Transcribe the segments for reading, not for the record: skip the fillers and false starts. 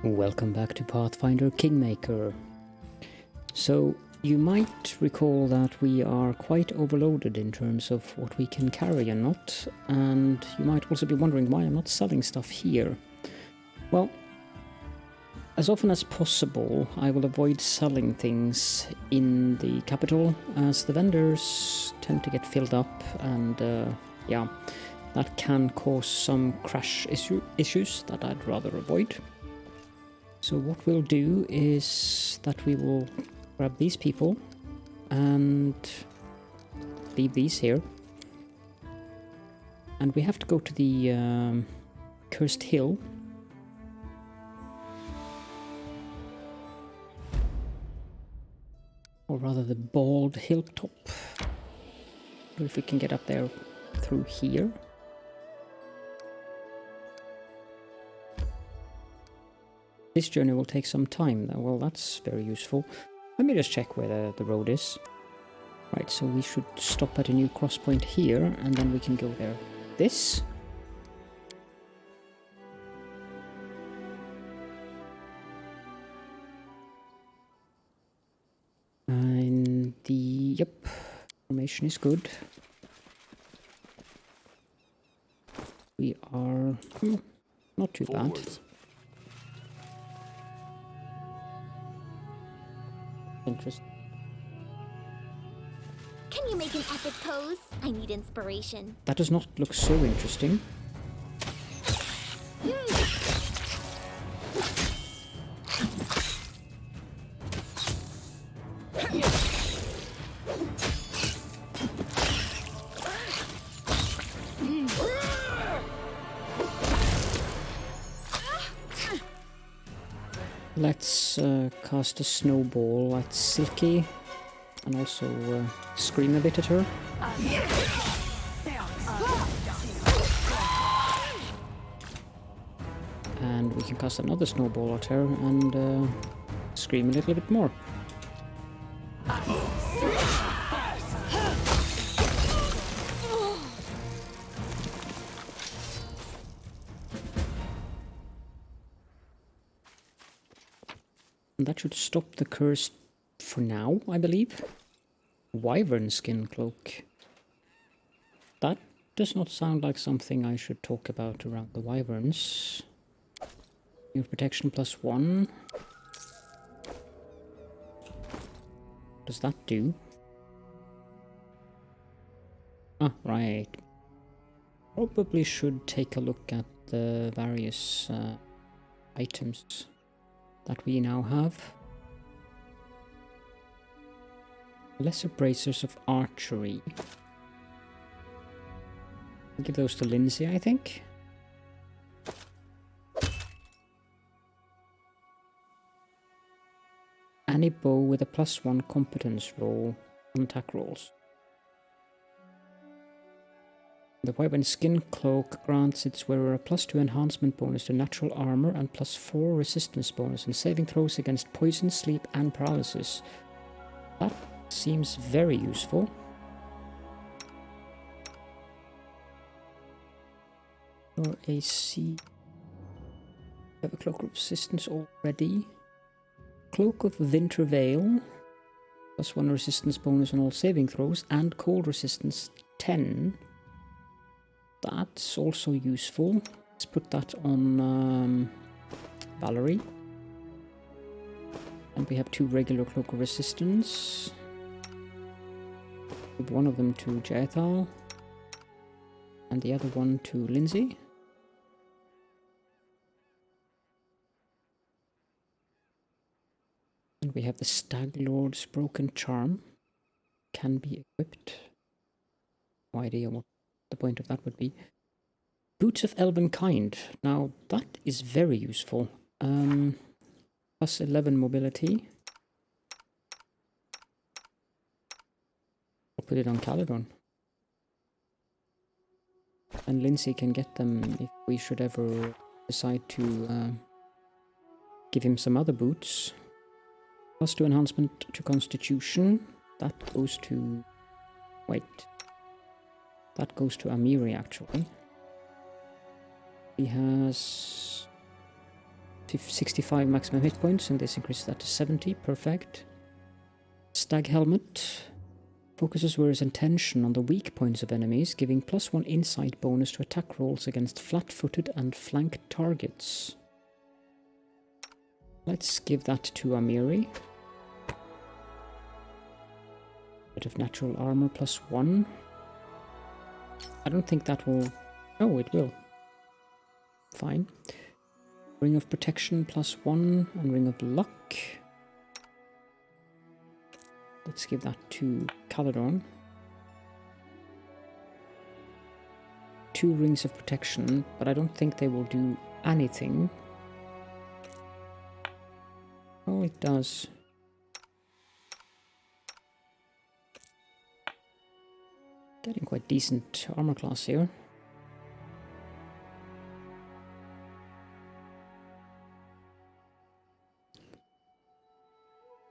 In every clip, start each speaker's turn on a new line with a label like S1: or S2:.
S1: Welcome back to Pathfinder Kingmaker. So, you might recall that we are quite overloaded in terms of what we can carry and not, and you might also be wondering why I'm not selling stuff here. Well, as often as possible, I will avoid selling things in the capital, as the vendors tend to get filled up, and yeah, that can cause some crash issues that I'd rather avoid. So what we'll do is that we will grab these people and leave these here. And we have to go to the Cursed Hill. Or rather the Bald Hilltop. If we can get up there through here. This journey will take some time. Well, that's very useful. Let me just check where the road is. Right, so we should stop at a new cross point here, and then we can go there. This. And yep, formation is good. We are not too bad. Interesting.
S2: Can you make an epic pose? I need inspiration.
S1: That does not look so interesting. Let's cast a snowball at Silky and also scream a bit at her. And we can cast another snowball at her and scream a little bit more. And that should stop the curse for now, I believe. Wyvern skin cloak. That does not sound like something I should talk about around the wyverns. New protection +1. What does that do? Ah, right. Probably should take a look at the various items that we now have. Lesser bracers of archery. I'll give those to Lindsay, I think. Any bow with a +1 competence roll on attack rolls. The Wyvern Skin Cloak grants its wearer a +2 enhancement bonus to natural armor and +4 resistance bonus in saving throws against poison, sleep, and paralysis. That seems very useful. Your AC. We have a Cloak of Resistance already. Cloak of Winter Veil. +1 resistance bonus on all saving throws and cold resistance 10. That's also useful. Let's put that on Barony. And we have 2 regular Cloak of Resistance. Give one of them to Jethal. And the other one to Lindsay. And we have the Stag Lord's Broken Charm. Can be equipped. No idea what the point of that would be. Boots of Elven Kind. Now, that is very useful. +11 mobility. I'll put it on Caledorn. And Lindsay can get them if we should ever decide to give him some other boots. +2 enhancement to Constitution. That goes to... Wait. That goes to Amiri, actually. He has 65 maximum hit points, and this increases that to 70. Perfect. Stag Helmet focuses Wearer's attention on the weak points of enemies, giving +1 insight bonus to attack rolls against flat-footed and flanked targets. Let's give that to Amiri. Bit of natural armor +1. I don't think that will... Oh, it will. Fine. Ring of Protection +1 and Ring of Luck. Let's give that to Caledorn. 2 Rings of Protection, but I don't think they will do anything. Oh, it does. Getting quite decent armor class here.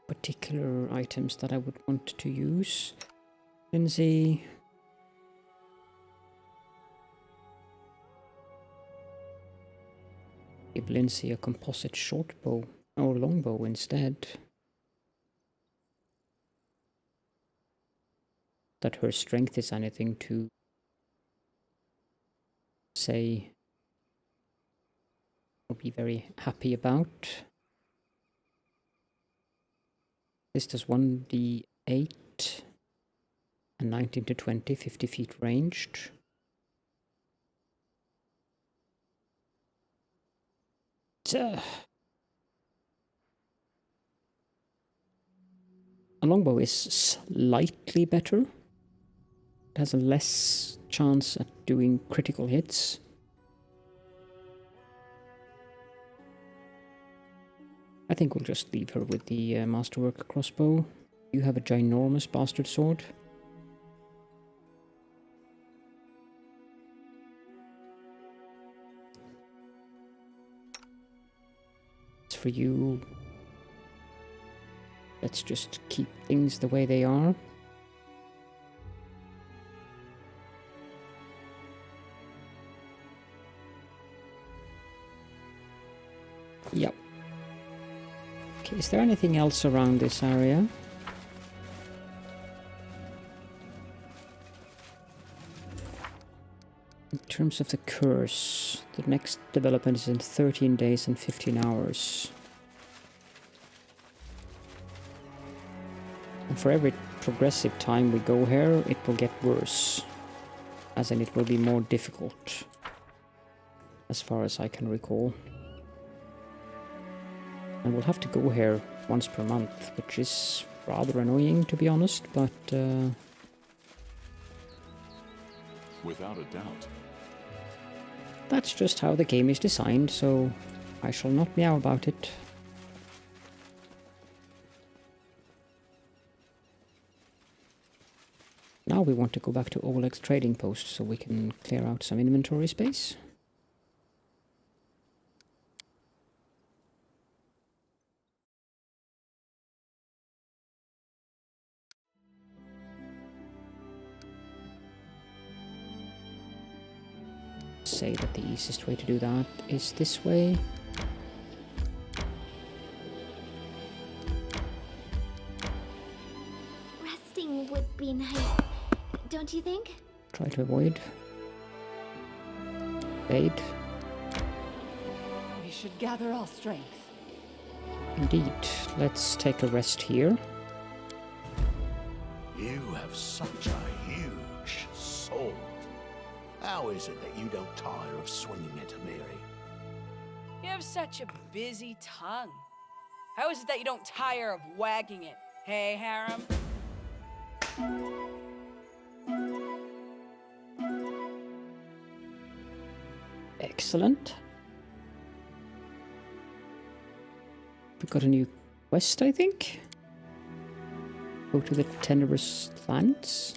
S1: Particular items that I would want to use. Lindsay. Give Lindsay a composite short bow or longbow instead. That her strength is anything to say or be very happy about. This does 1d8 and 19 to 20, 50 feet ranged. A longbow is slightly better. It has a less chance at doing critical hits. I think we'll just leave her with the Masterwork crossbow. You have a ginormous bastard sword. As for you, let's just keep things the way they are. Yep. Okay, is there anything else around this area? In terms of the curse, the next development is in 13 days and 15 hours. And for every progressive time we go here, it will get worse. As in, it will be more difficult. As far as I can recall. And we'll have to go here once per month, which is rather annoying, to be honest, but...
S3: Without a doubt.
S1: That's just how the game is designed, so I shall not meow about it. Now we want to go back to Oleg's trading post so we can clear out some inventory space. Say that the easiest way to do that is this way.
S2: Resting would be nice, don't you think?
S1: Try to avoid. Aid.
S4: We should gather our strength.
S1: Indeed. Let's take a rest here.
S5: You have such a huge sword. How is it that you don't tire of swinging it, Amiri?
S4: You have such a busy tongue. How is it that you don't tire of wagging it? Hey, Harem?
S1: Excellent. We got a new quest, I think. Go to the Tenebrous Lands.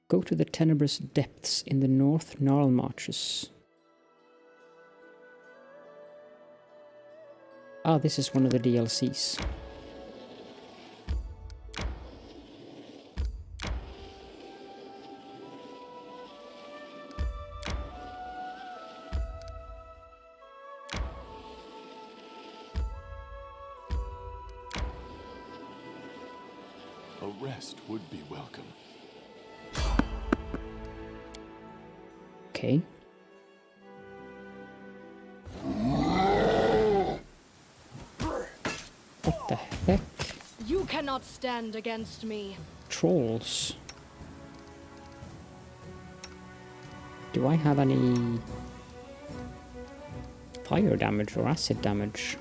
S1: Go to the Tenebrous Depths in the North Gnarl Marches. Ah, this is one of the DLCs.
S3: rest would be welcome.
S1: Okay. What the heck?
S6: You cannot stand against me.
S1: Trolls. Do I have any fire damage or acid damage?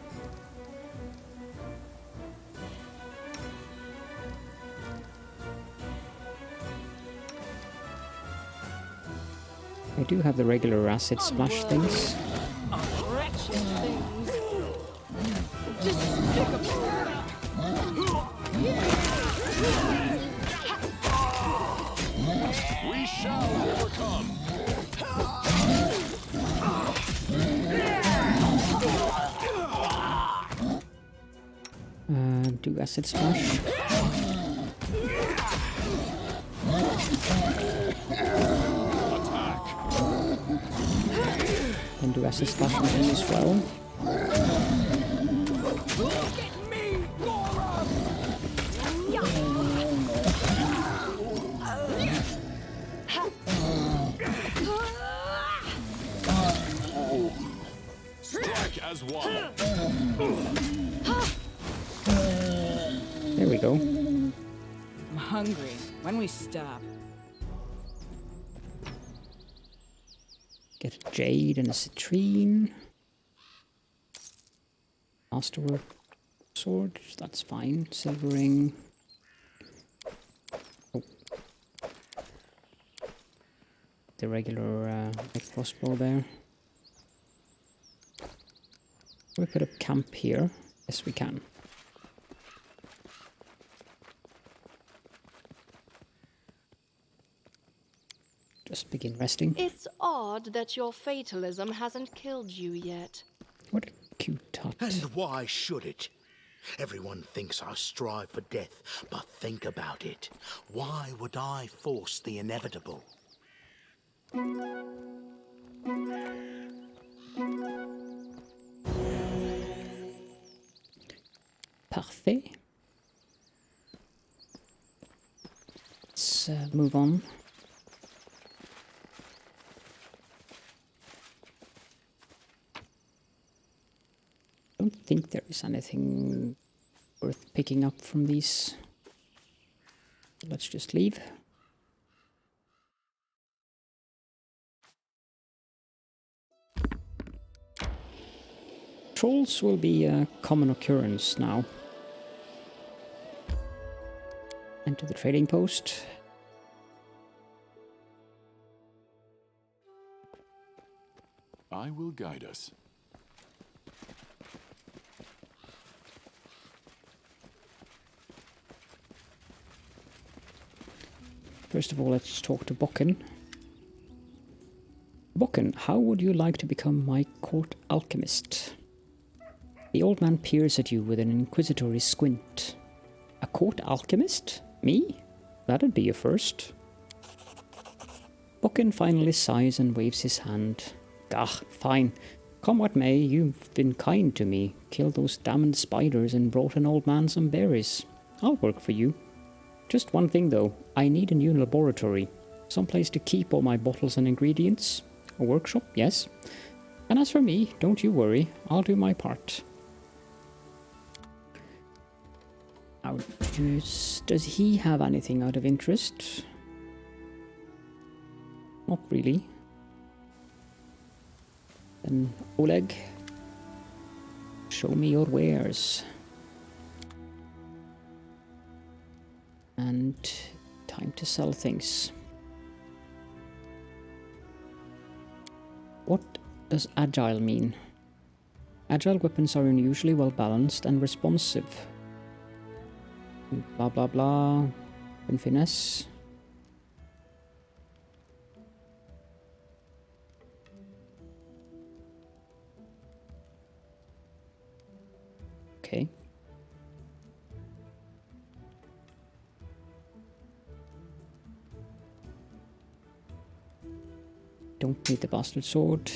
S1: I do have the regular acid splash things.
S6: Wretched things. Despicable.
S3: We shall overcome.
S1: Do acid splash. And do acid splash on him as well.
S3: Strike as one.
S1: There we go.
S4: I'm hungry. When we stop?
S1: Get a jade and a citrine. Master sword, that's fine. Silver ring. Oh. The regular light crossbow there. Can we put up camp here? Yes, we can. Just begin resting.
S6: It's odd that your fatalism hasn't killed you yet.
S1: What a cute tot.
S5: And why should it? Everyone thinks I strive for death, but think about it. Why would I force the inevitable?
S1: Parfait. Let's move on. I don't think there is anything worth picking up from these. Let's just leave. Trolls will be a common occurrence now. Enter the trading post.
S3: I will guide us.
S1: First of all, let's talk to Bokken. Bokken, how would you like to become my court alchemist? The old man peers at you with an inquisitory squint. A court alchemist? Me? That'd be a first. Bokken finally sighs and waves his hand. Gah, fine. Come what may, you've been kind to me. Killed those damned spiders and brought an old man some berries. I'll work for you. Just one thing though, I need a new laboratory. Someplace to keep all my bottles and ingredients. A workshop, yes. And as for me, don't you worry, I'll do my part. Now, does he have anything out of interest? Not really. Then Oleg, show me your wares. And time to sell things. What does agile mean? Agile weapons are unusually well balanced and responsive. Blah blah blah. And finesse. Okay. Don't need the bastard sword.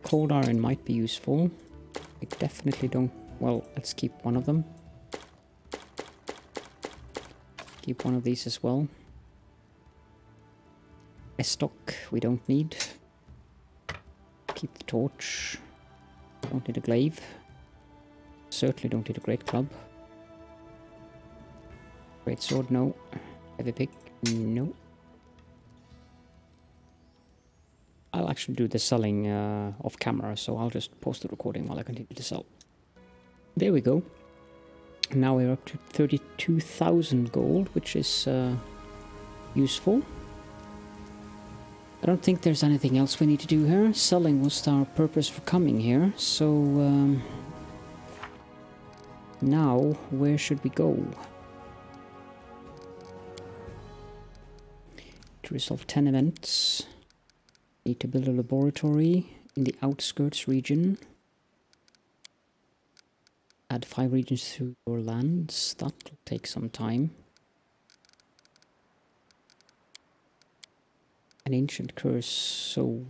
S1: Cold iron might be useful. I definitely don't. Well, let's keep one of them. Keep one of these as well. A stock we don't need. Keep the torch. Don't need a glaive. Certainly don't need a great club. Great sword, no. Heavy pick, no. I'll actually do the selling off camera, so I'll just pause the recording while I continue to sell. There we go. Now we're up to 32,000 gold, which is useful. I don't think there's anything else we need to do here. Selling was our purpose for coming here, so now where should we go? To resolve 10 events. Need to build a laboratory in the outskirts region. Add 5 regions through your lands. That'll take some time. An ancient curse, so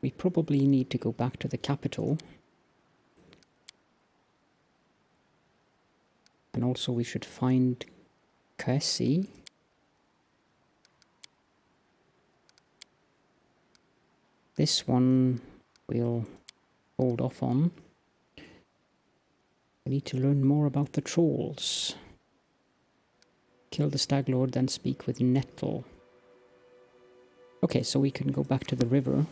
S1: we probably need to go back to the capital. And also we should find Kaessi. This one we'll hold off on. We need to learn more about the trolls. Kill the Stag Lord, then speak with Nettle. Okay, so we can go back to the river.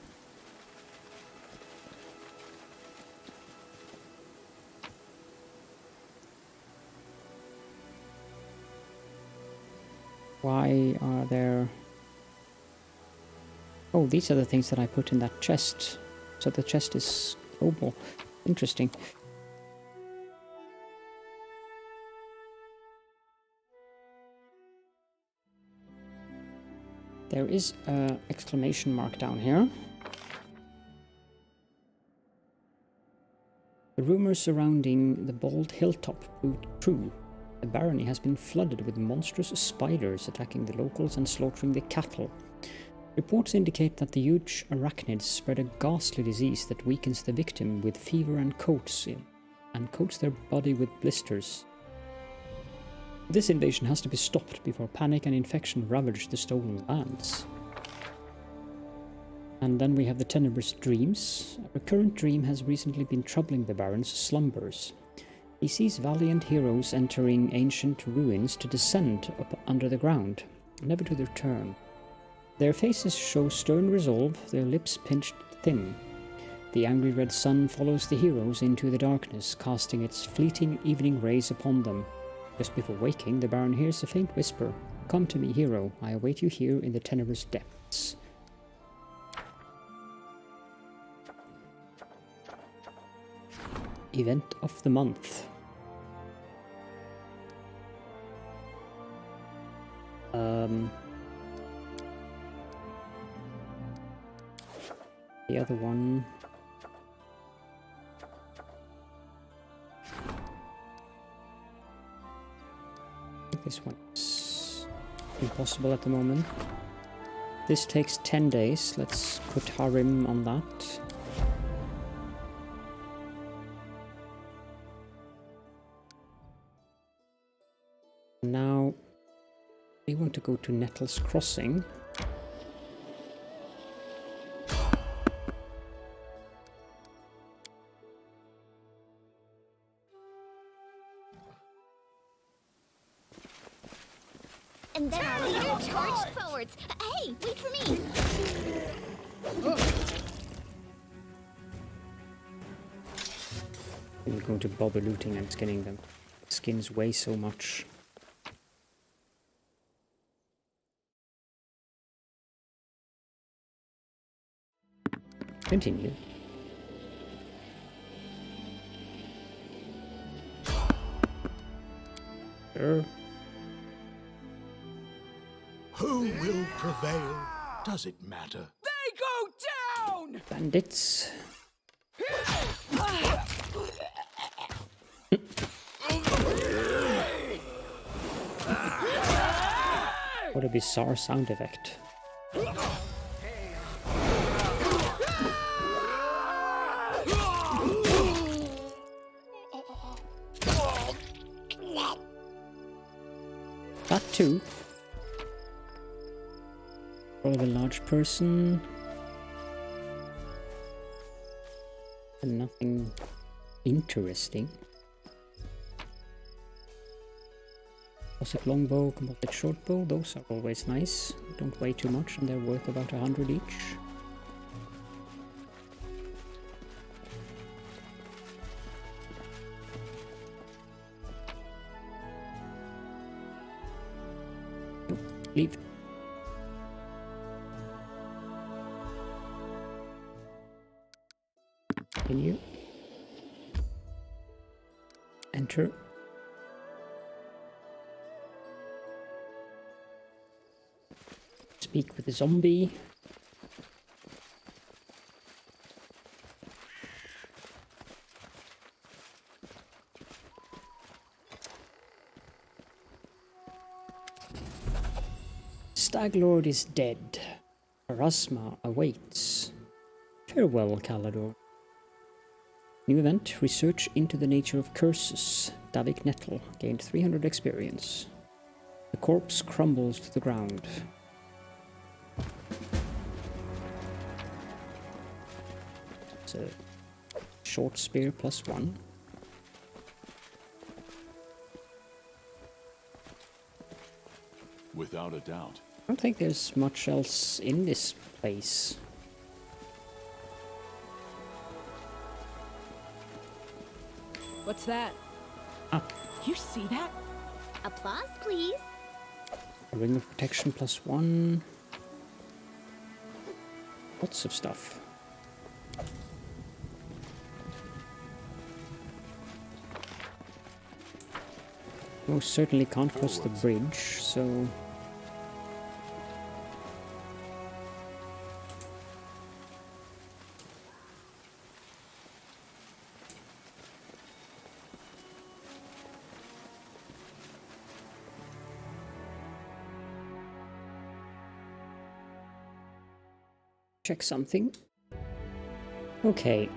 S1: Why are there... Oh, these are the things that I put in that chest. So the chest is global. Interesting. There is an exclamation mark down here. The rumors surrounding the bald Hilltop proved true. The Barony has been flooded with monstrous spiders attacking the locals and slaughtering the cattle. Reports indicate that the huge arachnids spread a ghastly disease that weakens the victim with fever and coats their body with blisters. This invasion has to be stopped before panic and infection ravage the stolen lands. And then we have the Tenebrous Dreams. A recurrent dream has recently been troubling the Baron's slumbers. He sees valiant heroes entering ancient ruins to descend up under the ground, never to return. Their faces show stern resolve, their lips pinched thin. The angry red sun follows the heroes into the darkness, casting its fleeting evening rays upon them. Just before waking, the Baron hears a faint whisper. "Come to me, hero. I await you here in the tenebrous depths." Event of the month. The other one... This one's impossible at the moment. This takes 10 days. Let's put Harim on that. Now we want to go to Nettle's Crossing.
S2: And then our leader charged forwards. Hey, wait for me!
S1: We're going to bother looting and skinning them. Skins weigh so much. Continue. Sure.
S5: Who will prevail? Does it matter?
S4: They go down!
S1: Bandits. What a bizarre sound effect. 2. Roll of a large person. And nothing interesting. Composite longbow, composite shortbow, those are always nice. Don't weigh too much and they're worth about 100 each. Nope, leave. Continue. Enter. Speak with the zombie. Staglord is dead. Aasimar awaits. Farewell, Caledorn. New event, research into the nature of curses. Davik Nettle gained 300 experience. The corpse crumbles to the ground. It's a short spear +1.
S3: Without a doubt.
S1: I don't think there's much else in this place.
S4: What's that?
S1: Ah.
S4: You see that?
S2: Applause, please.
S1: A ring of protection +1. Lots of stuff. Most certainly can't cross the bridge, so... check something. Okay,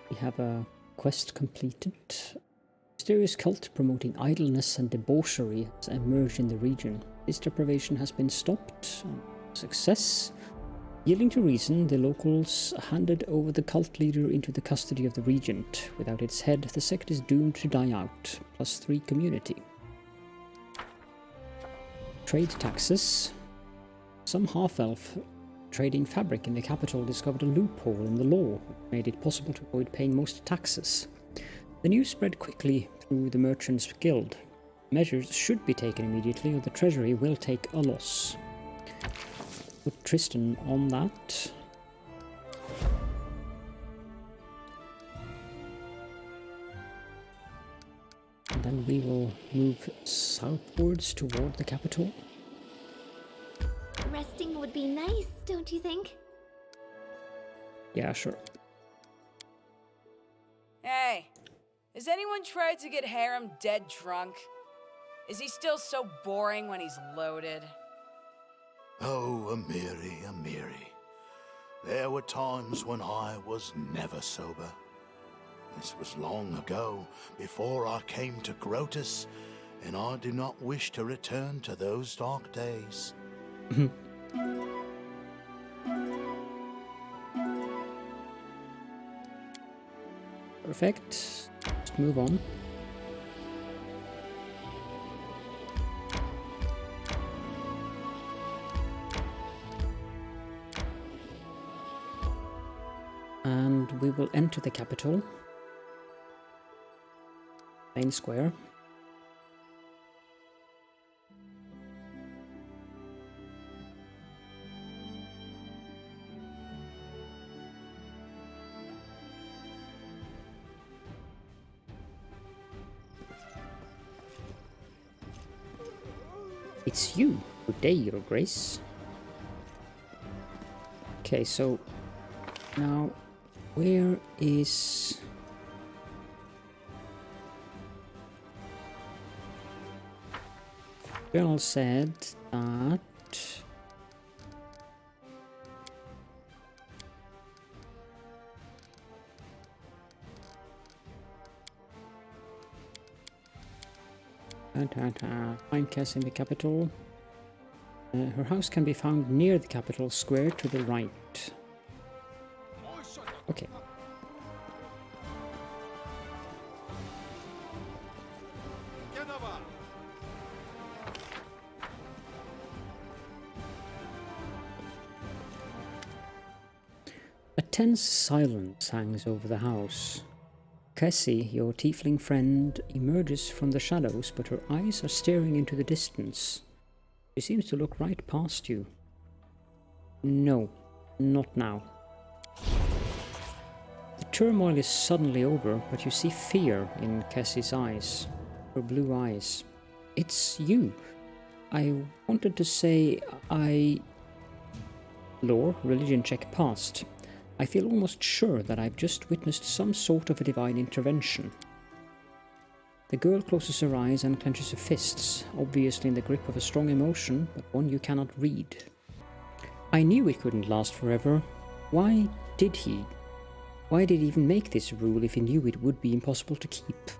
S1: we have a quest completed. Mysterious cult promoting idleness and debauchery has emerged in the region. This deprivation has been stopped. Success. Yielding to reason, the locals handed over the cult leader into the custody of the regent. Without its head, the sect is doomed to die out. +3 community. Trade taxes. Some half-elf trading fabric in the capital discovered a loophole in the law, which made it possible to avoid paying most taxes. The news spread quickly through the Merchants Guild. Measures should be taken immediately or the treasury will take a loss. Put Tristan on that. And then we will move southwards toward the capital.
S2: Resting would be nice, don't you think?
S1: Yeah, sure.
S4: Hey, has anyone tried to get Harem dead drunk? Is he still so boring when he's loaded?
S5: Oh, Amiri, Amiri. There were times when I was never sober. This was long ago, before I came to Grotus, and I do not wish to return to those dark days.
S1: Perfect. Let's move on. And we will enter the capital. Main square. It's you. Good day, Your Grace. Okay, so now where is... Journal said that Find Caessi in the capital. Her house can be found near the capital square to the right. Okay. A tense silence hangs over the house. Kaessi, your tiefling friend, emerges from the shadows, but her eyes are staring into the distance. She seems to look right past you. No, not now. The turmoil is suddenly over, but you see fear in Kaessi's eyes, her blue eyes. It's you. I wanted to say Lore, religion check passed. I feel almost sure that I've just witnessed some sort of a divine intervention. The girl closes her eyes and clenches her fists, obviously in the grip of a strong emotion, but one you cannot read. I knew it couldn't last forever. Why did he? Why did he even make this rule if he knew it would be impossible to keep?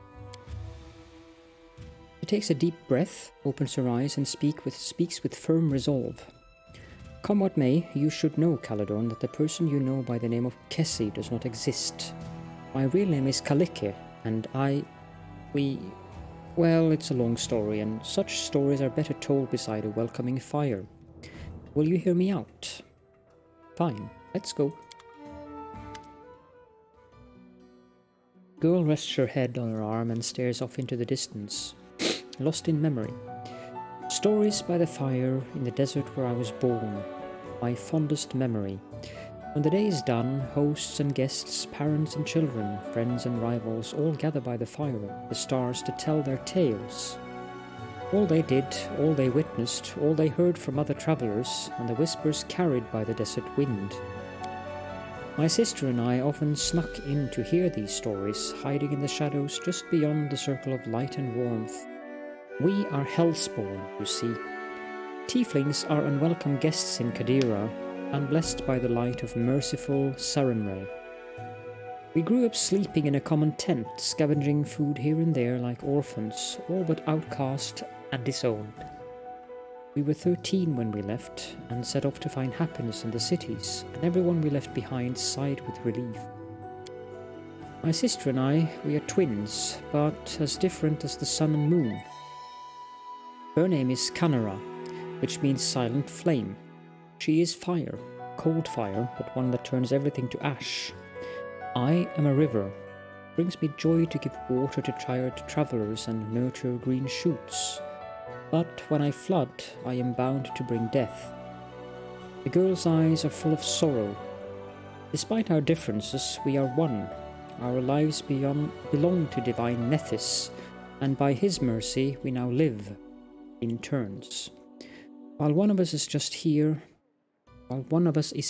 S1: She takes a deep breath, opens her eyes, and speaks with firm resolve. Come what may, you should know, Caledorn, that the person you know by the name of Kaessi does not exist. My real name is Kalikhe, and well, it's a long story, and such stories are better told beside a welcoming fire. Will you hear me out? Fine, let's go. Girl rests her head on her arm and stares off into the distance, lost in memory. Stories by the fire in the desert where I was born. My fondest memory. When the day is done, hosts and guests, parents and children, friends and rivals all gather by the fire, the stars, to tell their tales. All they did, all they witnessed, all they heard from other travellers, and the whispers carried by the desert wind. My sister and I often snuck in to hear these stories, hiding in the shadows just beyond the circle of light and warmth. We are hellspawn, you see. Tieflings are unwelcome guests in Kadira, unblessed by the light of merciful Sarenrae. We grew up sleeping in a common tent, scavenging food here and there like orphans, all but outcast and disowned. We were 13 when we left, and set off to find happiness in the cities, and everyone we left behind sighed with relief. My sister and I, we are twins, but as different as the sun and moon. Her name is Kanara, which means silent flame. She is fire, cold fire, but one that turns everything to ash. I am a river. It brings me joy to give water to tired travellers and nurture green shoots. But when I flood, I am bound to bring death. The girl's eyes are full of sorrow. Despite our differences, we are one. Our lives belong to divine Nethys, and by his mercy we now live in turns. While one of us is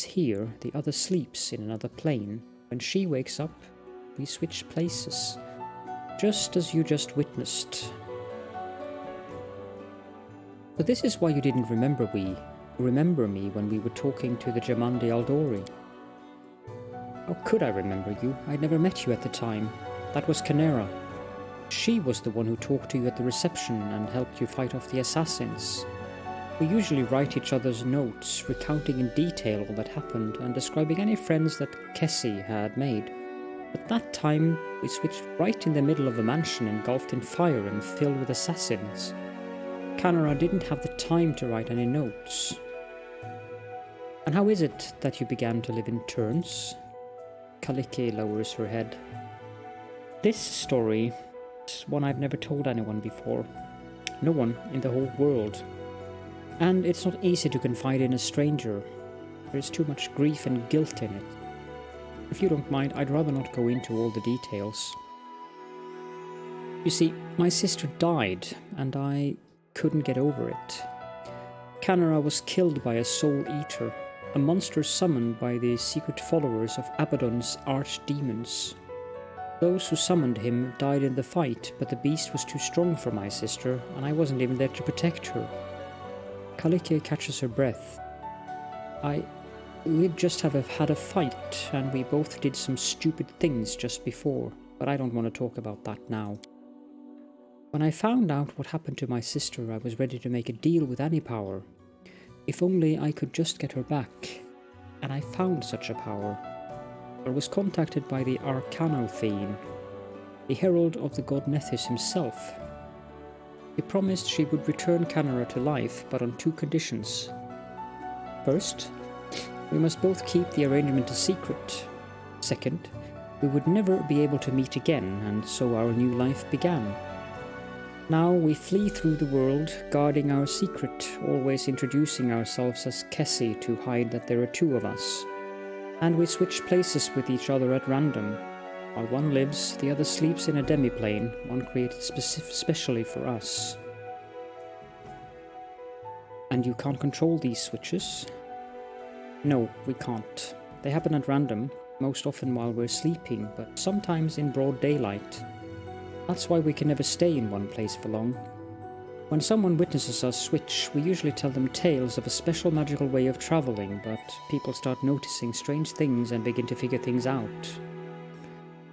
S1: here, the other sleeps in another plane. When she wakes up, we switch places, just as you just witnessed. But this is why you didn't remember me when we were talking to the Jamandi Aldori. How could I remember you? I'd never met you at the time. That was Kanera. She was the one who talked to you at the reception and helped you fight off the assassins. We usually write each other's notes, recounting in detail all that happened and describing any friends that Kaessi had made. But that time, we switched right in the middle of a mansion engulfed in fire and filled with assassins. Kanara didn't have the time to write any notes. And how is it that you began to live in turns? Kalikhe lowers her head. This story is one I've never told anyone before. No one in the whole world. And it's not easy to confide in a stranger. There is too much grief and guilt in it. If you don't mind, I'd rather not go into all the details. You see, my sister died, and I couldn't get over it. Kanara was killed by a soul eater, a monster summoned by the secret followers of Abaddon's archdemons. Those who summoned him died in the fight, but the beast was too strong for my sister, and I wasn't even there to protect her. Kalikhe catches her breath. We'd just have had a fight, and we both did some stupid things just before, but I don't want to talk about that now. When I found out what happened to my sister, I was ready to make a deal with any power. If only I could just get her back. And I found such a power. I was contacted by the Arcanum, the herald of the god Nethys himself. He promised she would return Canara to life, but on 2 conditions. First, we must both keep the arrangement a secret. Second, we would never be able to meet again, and so our new life began. Now we flee through the world, guarding our secret, always introducing ourselves as Kaessi to hide that there are 2 of us. And we switch places with each other at random. While one lives, the other sleeps in a demiplane, one created specially for us. And you can't control these switches? No, we can't. They happen at random, most often while we're sleeping, but sometimes in broad daylight. That's why we can never stay in one place for long. When someone witnesses us switch, we usually tell them tales of a special magical way of traveling, but people start noticing strange things and begin to figure things out.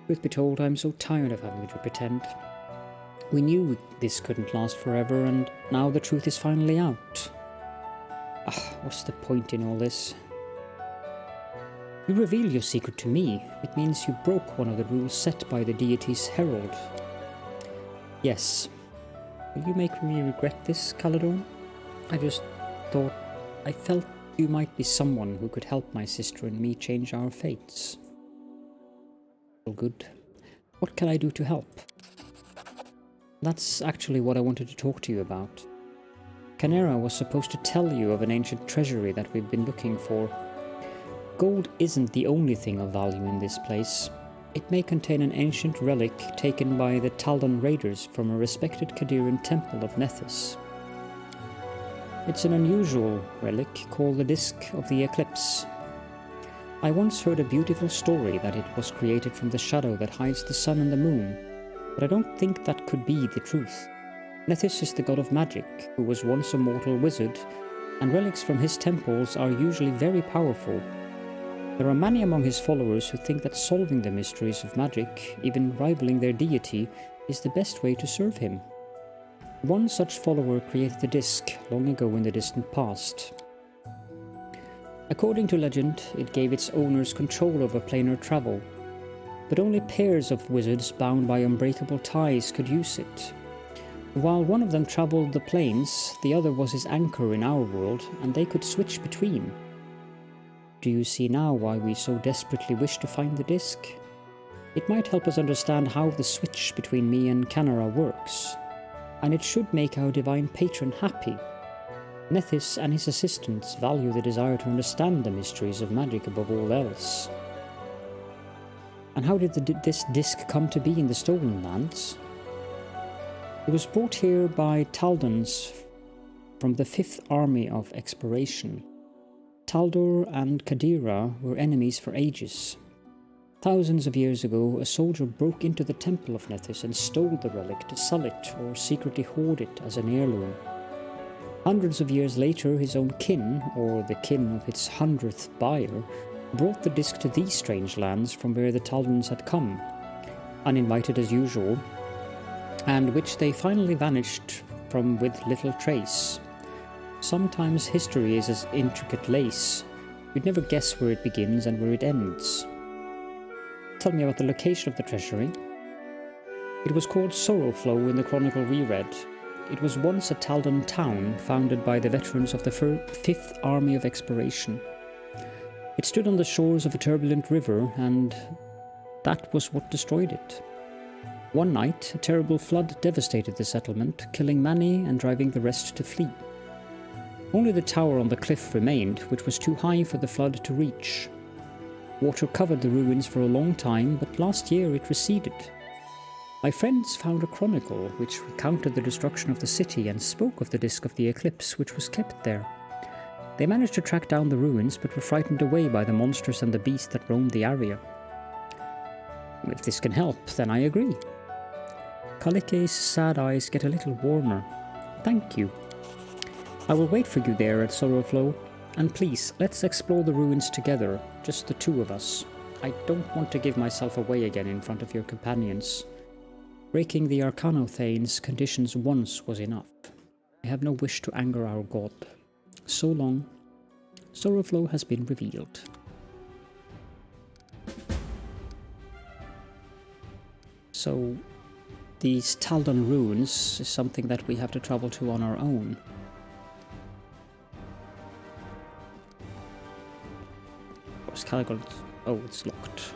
S1: Truth be told, I'm so tired of having to pretend. We knew this couldn't last forever, and now the truth is finally out. What's the point in all this? You reveal your secret to me. It means you broke one of the rules set by the deity's herald. Yes. Will you make me regret this, Caledorn? I felt you might be someone who could help my sister and me change our fates. Well, good. What can I do to help? That's actually what I wanted to talk to you about. Canera was supposed to tell you of an ancient treasury that we've been looking for. Gold isn't the only thing of value in this place. It may contain an ancient relic taken by the Taldan raiders from a respected Caledorn temple of Nethys. It's an unusual relic called the Disk of the Eclipse. I once heard a beautiful story that it was created from the shadow that hides the sun and the moon, but I don't think that could be the truth. Nethys is the god of magic, who was once a mortal wizard, and relics from his temples are usually very powerful. There are many among his followers who think that solving the mysteries of magic, even rivaling their deity, is the best way to serve him. One such follower created the disc long ago in the distant past. According to legend, it gave its owners control over planar travel, but only pairs of wizards bound by unbreakable ties could use it. While one of them traveled the planes, the other was his anchor in our world, and they could switch between. Do you see now why we so desperately wish to find the disc? It might help us understand how the switch between me and Canara works, and it should make our divine patron happy. Nethys and his assistants value the desire to understand the mysteries of magic above all else. And how did this disc come to be in the Stolen Lands? It was brought here by Taldans from the 5th Army of Exploration. Baldur and Kadira were enemies for ages. Thousands of years ago, a soldier broke into the temple of Nethys and stole the relic to sell it or secretly hoard it as an heirloom. Hundreds of years later, his own kin, or the kin of its 100th buyer, brought the disc to these strange lands from where the Taldans had come, uninvited as usual, and which they finally vanished from with little trace. Sometimes history is as intricate lace. You'd never guess where it begins and where it ends. Tell me about the location of the treasury. It was called Sorrowflow in the chronicle we read. It was once a Taldan town founded by the veterans of the 5th Army of Exploration. It stood on the shores of a turbulent river, and that was what destroyed it. One night, a terrible flood devastated the settlement, killing many and driving the rest to flee. Only the tower on the cliff remained, which was too high for the flood to reach. Water covered the ruins for a long time, but last year it receded. My friends found a chronicle which recounted the destruction of the city and spoke of the Disk of the Eclipse, which was kept there. They managed to track down the ruins, but were frightened away by the monsters and the beasts that roamed the area. If this can help, then I agree. Kalike's sad eyes get a little warmer. Thank you. I will wait for you there at Sorrowflow, and please, let's explore the ruins together, just the 2 of us. I don't want to give myself away again in front of your companions. Breaking the Arcanothane's conditions once was enough. I have no wish to anger our god. So long, Sorrowflow has been revealed. So, these Taldon ruins is something that we have to travel to on our own. Where's Caledorn? Oh, it's locked.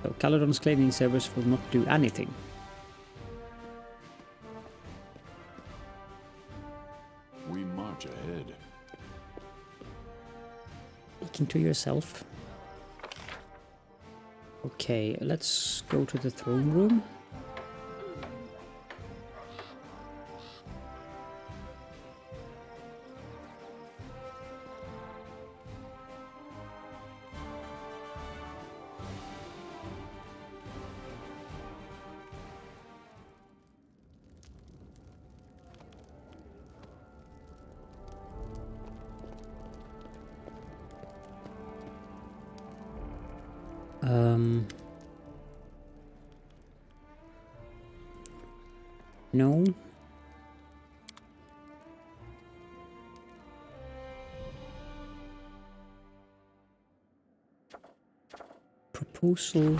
S1: So Caledorn's claiming servers will not do anything.
S3: We march ahead.
S1: Speaking to yourself. Okay, let's go to the throne room. No. Proposal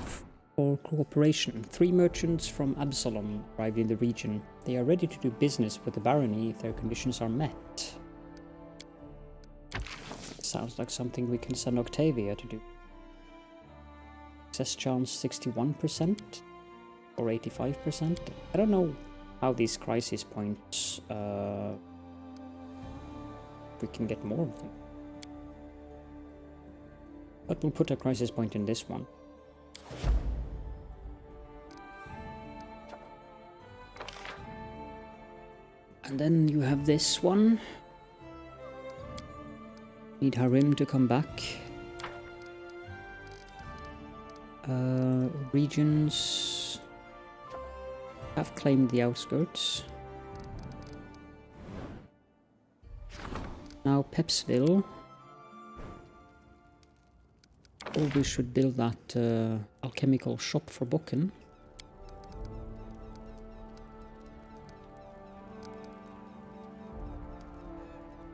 S1: for cooperation. 3 merchants from Absalom arrived in the region. They are ready to do business with the Barony if their conditions are met. Sounds like something we can send Octavia to do. Success chance 61% or 85%. I don't know how these crisis points, we can get more of them. But we'll put a crisis point in this one. And then you have this one. Need Harim to come back. Regions have claimed the outskirts. Now Pepsville. Or we should build that alchemical shop for Bokken.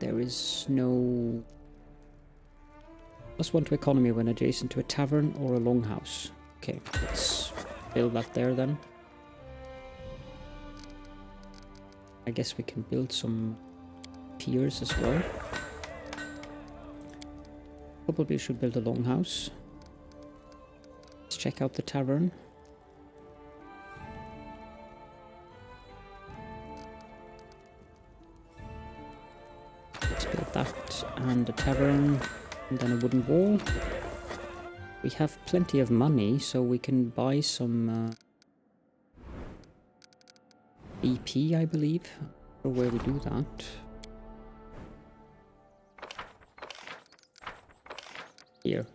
S1: There is no +1 to economy when adjacent to a tavern or a longhouse. Okay, let's build that there then. I guess we can build some piers as well. Probably should build a longhouse. Let's check out the tavern. Let's build that and a tavern. And then a wooden wall. We have plenty of money, so we can buy some EP, I believe, or where we do that. Here.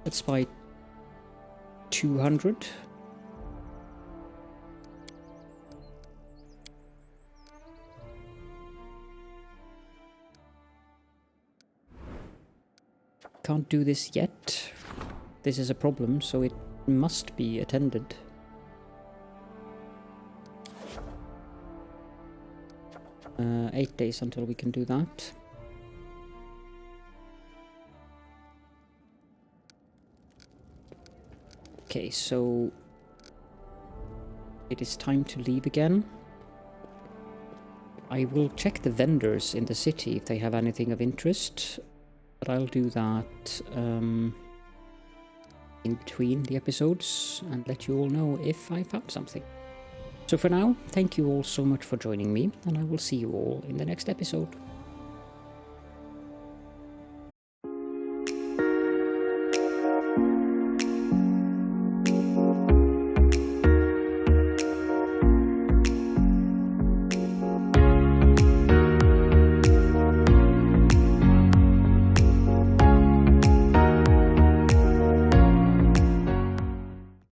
S1: Let's buy 200. Can't do this yet. This is a problem, so it must be attended. Uh, 8 days until we can do that. Okay, so it is time to leave again. I will check the vendors in the city if they have anything of interest. But I'll do that in between the episodes and let you all know if I found something. So for now, thank you all so much for joining me, and I will see you all in the next episode.